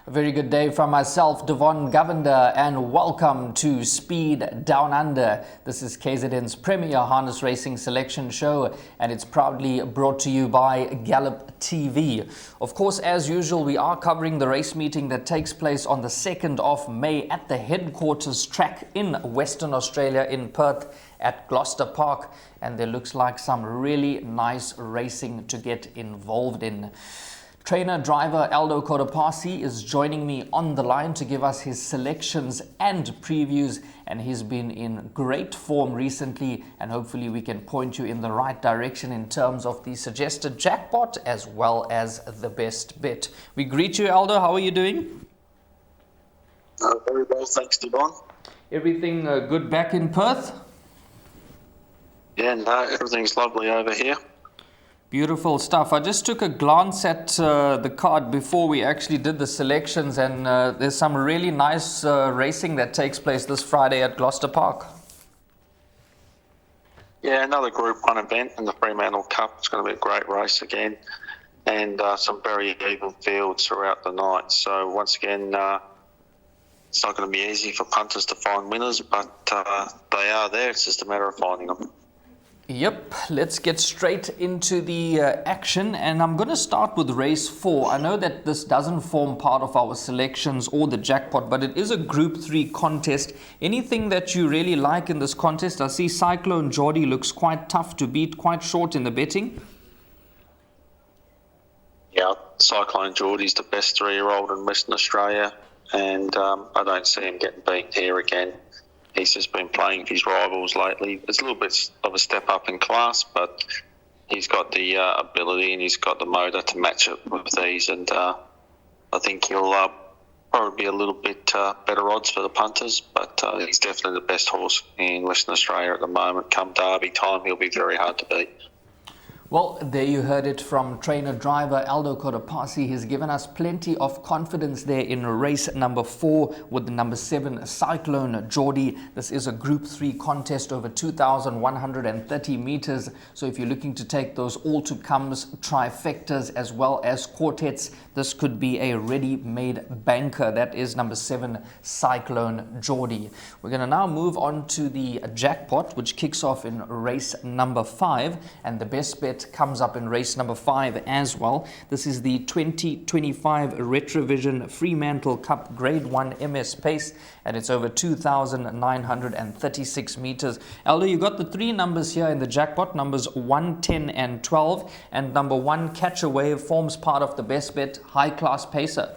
A very good day from myself, Devon Govender, and welcome to Speed Down Under. This is KZN's premier harness racing selection show, and it's proudly brought to you by Gallop TV. Of course, as usual, we are covering the race meeting that takes place on the 2nd of May at the headquarters track in Western Australia in Perth at Gloucester Park, and there looks like some really nice racing to get involved in. Trainer driver Aldo Kodapasi is joining me on the line to give us his selections and previews, and he's been in great form recently, and hopefully we can point you in the right direction in terms of the suggested jackpot as well as the best bet. We greet you, Aldo. How are you doing? Very well, thanks, Devon. Everything good back in Perth? Yeah, no, everything's lovely over here. Beautiful stuff. I just took a glance at the card before we actually did the selections, and there's some really nice racing that takes place this Friday at Gloucester Park. Yeah, another Group 1 event in the Fremantle Cup. It's going to be a great race again, and some very even fields throughout the night. So once again, it's not going to be easy for punters to find winners, but they are there. It's just a matter of finding them. Yep, let's get straight into the action, and I'm going to start with race 4. I know that this doesn't form part of our selections or the jackpot, but it is a Group 3 contest. Anything that you really like in this contest? I see Cyclone Geordie looks quite tough to beat, quite short in the betting. Yeah, Cyclone Geordie's the best 3-year-old in Western Australia, and I don't see him getting beat here again. He's just been playing with his rivals lately. It's a little bit of a step up in class, but he's got the ability and he's got the motor to match it with these. And I think he'll probably be a little bit better odds for the punters, but he's definitely the best horse in Western Australia at the moment. Come Derby time, he'll be very hard to beat. Well, there you heard it from trainer driver Aldo Kodapasi. He's given us plenty of confidence there in race number 4 with the number 7 Cyclone Geordie. This is a Group 3 contest over 2,130 meters. So if you're looking to take those all-to-comes, trifectas as well as quartets, this could be a ready-made banker. That is number 7 Cyclone Geordie. We're going to now move on to the jackpot, which kicks off in race number 5, and the best bet comes up in race number 5 as well. This is the 2025 Retrovision Fremantle Cup Grade 1 MS Pace, and it's over 2,936 meters. Aldo, you got the 3 numbers here in the jackpot, numbers 1, 10 and 12, and number 1 Catch a Wave forms part of the best bet, high class pacer.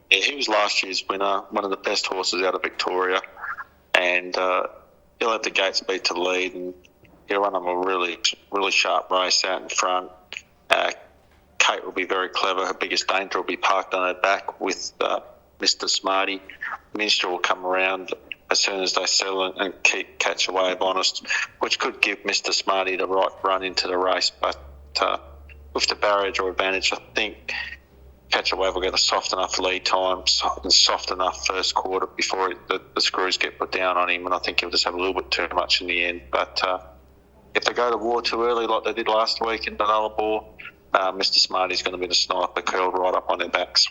Yeah, he was last year's winner, one of the best horses out of Victoria, and he'll have the gates beat to lead, and he'll run them a really, really sharp race out in front. Kate will be very clever. Her biggest danger will be parked on her back with Mr. Smarty. Minster will come around as soon as they settle and keep Catch a Wave honest, which could give Mr. Smarty the right run into the race. But with the barrier draw advantage, I think Catch a Wave will get a soft enough lead time and soft enough first quarter before the screws get put down on him, and I think he'll just have a little bit too much in the end. But if they go to war too early like they did last week in Nullarbor, Mr. Smarty's going to be the sniper curled right up on their backs.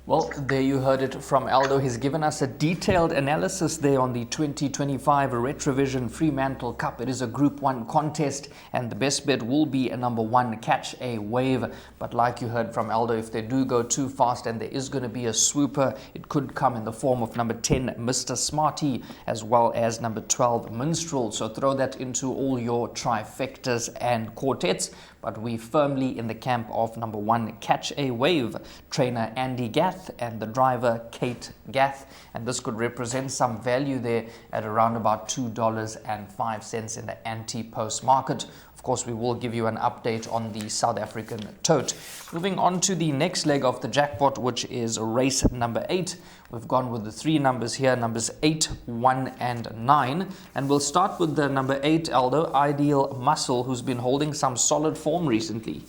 Well, there you heard it from Aldo. He's given us a detailed analysis there on the 2025 Retrovision Fremantle Cup. It is a Group 1 contest, and the best bet will be a number 1 Catch a Wave. But like you heard from Aldo, if they do go too fast and there is going to be a swooper, it could come in the form of number 10 Mr. Smarty as well as number 12 Minstrel. So throw that into all your trifectas and quartets. But we firmly in the camp of number 1 Catch a Wave, trainer Andy Gath and the driver Kate Gath, and this could represent some value there at around about $2.05 in the anti-post market. Of course, we will give you an update on the South African tote. Moving on to the next leg of the jackpot, which is race number 8. We've gone with the 3 numbers here, numbers 8, 1 and 9. And we'll start with the number 8, Aldo, Ideal Muscle, who's been holding some solid form recently.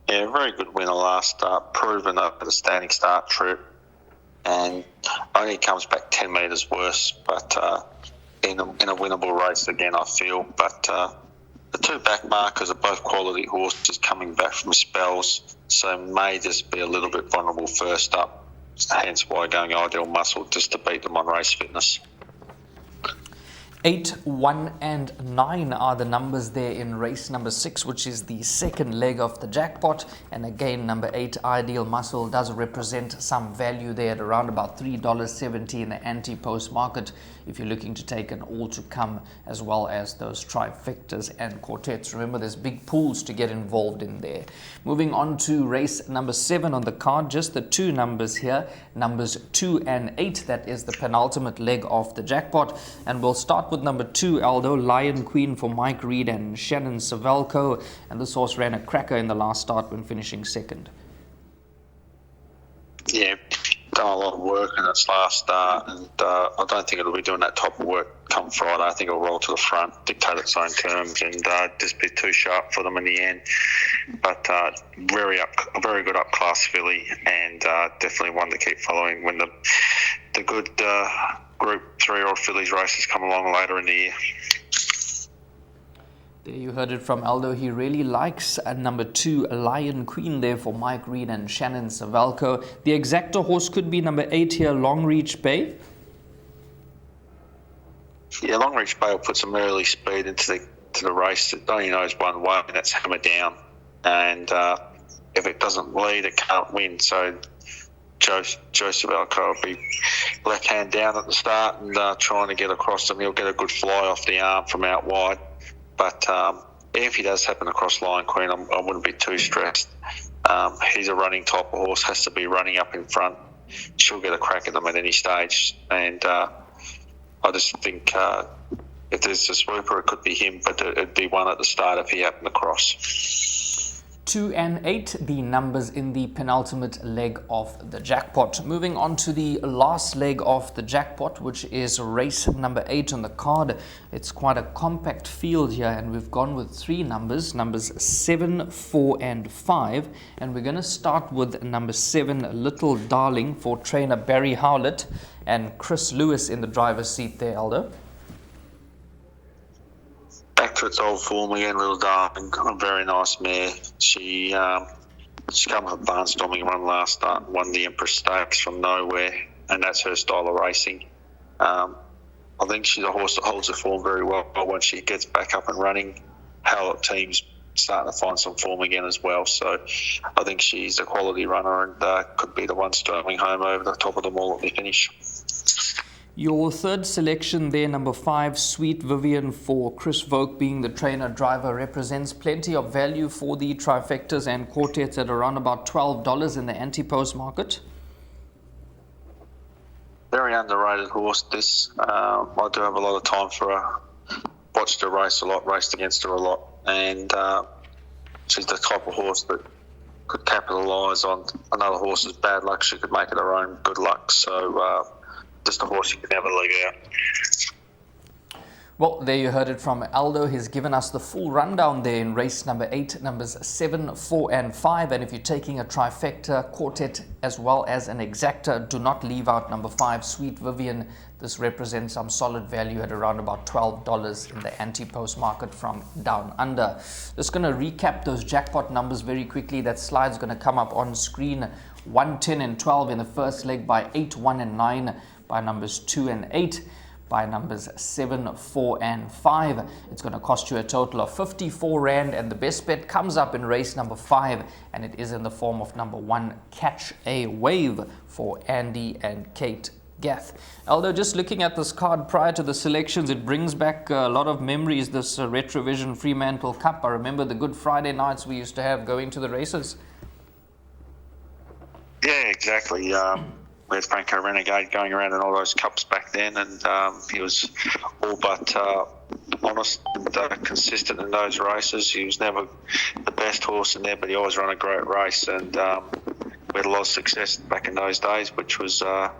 Yeah, very good winner last start, proven up at a standing start trip, and only comes back 10 metres worse, but in a winnable race again, I feel. But The two back markers are both quality horses coming back from spells, so may just be a little bit vulnerable first up, hence why going Ideal Muscle just to beat them on race fitness. 8, 1 and 9 are the numbers there in race number 6, which is the second leg of the jackpot. And again, number 8, Ideal Muscle, does represent some value there at around about $3.70 in the anti-post market if you're looking to take an all to come, as well as those trifectas and quartets. Remember, there's big pools to get involved in there. Moving on to race number 7 on the card, just the two numbers here, numbers 2 and 8. That is the penultimate leg of the jackpot. And we'll start with number 2, Aldo, Lion Queen for Mike Reed and Shannon Savelko. And this horse ran a cracker in the last start when finishing second. Yeah, done a lot of work in its last start, and I don't think it'll be doing that type of work come Friday. I think it'll roll to the front, dictate its own terms, and just be too sharp for them in the end. But very good up class filly, and definitely one to keep following when the good Group 3-year-old fillies races come along later in the year. There you heard it from Aldo. He really likes number 2, Lion Queen there for Mike Reed and Shannon Savelko. The exactor horse could be number 8 here, Longreach Bay. Yeah, Longreach Bay will put some early speed into the race. It only knows one way, and that's hammer down. And if it doesn't lead, it can't win. So Joe Savelko will be left hand down at the start and trying to get across them. He'll get a good fly off the arm from out wide. But if he does happen across Lion Queen, I wouldn't be too stressed. He's a running type of horse, has to be running up in front. She'll get a crack at them at any stage. And I just think if there's a swooper, it could be him, but it'd be one at the start if he happened to cross. 2 and 8, the numbers in the penultimate leg of the jackpot. Moving on to the last leg of the jackpot, which is race number 8 on the card. It's quite a compact field here, and we've gone with 3 numbers 7, 4 and 5. And we're going to start with number 7, Little Darling for trainer Barry Howlett and Chris Lewis in the driver's seat there, Aldo. Back to its old form again, Little Darling, a very nice mare. She come with a barnstorming run last start and won the Empress Stakes from nowhere, and that's her style of racing. I think she's a horse that holds her form very well once she gets back up and running. Howlett team's starting to find some form again as well, so I think she's a quality runner and could be the one storming home over the top of them all at the finish. Your third selection there, number 5, Sweet Vivian for Chris Vogt being the trainer driver, represents plenty of value for the trifectas and quartets at around about $12 in the anti-post market. Very underrated horse, this. I do have a lot of time for her. Watched her race a lot, raced against her a lot, and she's the type of horse that could capitalise on another horse's bad luck. She could make it her own good luck, so just a horse you can never leave out. Well, there you heard it from Aldo. He's given us the full rundown there in race number 8, numbers 7, 4 and 5. And if you're taking a trifecta, quartet as well as an exacta, do not leave out number 5, Sweet Vivian. This represents some solid value at around about $12 in the anti-post market from down under. Just going to recap those jackpot numbers very quickly. That slide's going to come up on screen. 1, 10 and 12 in the first leg by 8, 1 and 9 by numbers 2 and 8. By numbers 7, 4 and 5. It's going to cost you a total of 54 Rand, and the best bet comes up in race number 5, and it is in the form of number 1, Catch a Wave for Andy and Kate Gath. Aldo, just looking at this card prior to the selections, it brings back a lot of memories, this Retrovision Fremantle Cup. I remember the Good Friday nights we used to have going to the races. Yeah, exactly. We had Franco Renegade going around in all those cups back then, and he was all but honest and consistent in those races. He was never the best horse in there, but he always ran a great race, and we had a lot of success back in those days, which was a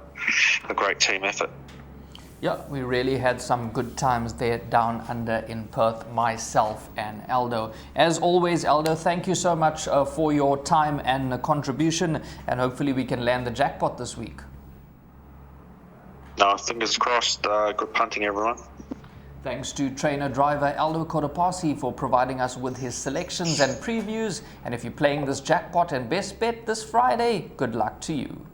great team effort. Yeah, we really had some good times there down under in Perth, myself and Aldo. As always, Aldo, thank you so much for your time and contribution, and hopefully we can land the jackpot this week. No, fingers crossed. Good punting, everyone. Thanks to trainer driver Aldo Kodapasi for providing us with his selections and previews. And if you're playing this jackpot and best bet this Friday, good luck to you.